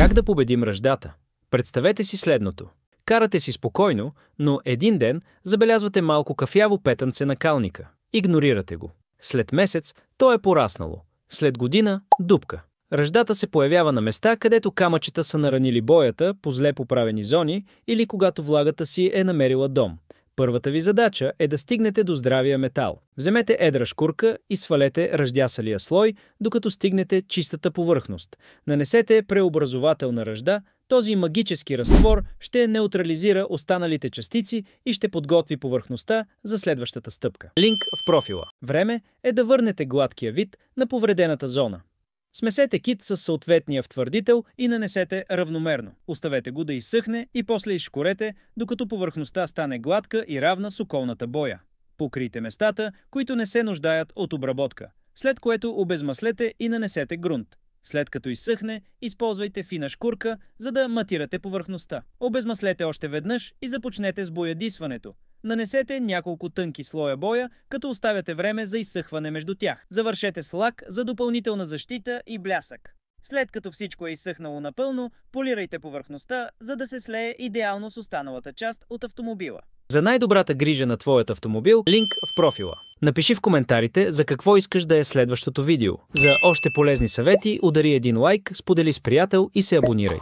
Как да победим ръждата? Представете си следното. Карате си спокойно, но един ден забелязвате малко кафяво петънце на калника. Игнорирате го. След месец то е пораснало. След година – дупка. Ръждата се появява на места, където камъчета са наранили боята по зле поправени зони или когато влагата си е намерила дом. Първата ви задача е да стигнете до здравия метал. Вземете едра шкурка и свалете ръждясалия слой, докато стигнете чистата повърхност. Нанесете преобразовател на ръжда, този магически разтвор ще неутрализира останалите частици и ще подготви повърхността за следващата стъпка. Линк в профила. Време е да върнете гладкия вид на повредената зона. Смесете кит с съответния втвърдител и нанесете равномерно. Оставете го да изсъхне и после изшкурете, докато повърхността стане гладка и равна с околната боя. Покрийте местата, които не се нуждаят от обработка, след което обезмаслете и нанесете грунт. След като изсъхне, използвайте фина шкурка, за да матирате повърхността. Обезмаслете още веднъж и започнете с боядисването. Нанесете няколко тънки слоя боя, като оставяте време за изсъхване между тях. Завършете с лак за допълнителна защита и блясък. След като всичко е изсъхнало напълно, полирайте повърхността, за да се слее идеално с останалата част от автомобила. За най-добрата грижа на твоят автомобил, линк в профила. Напиши в коментарите за какво искаш да е следващото видео. За още полезни съвети удари един лайк, сподели с приятел и се абонирай.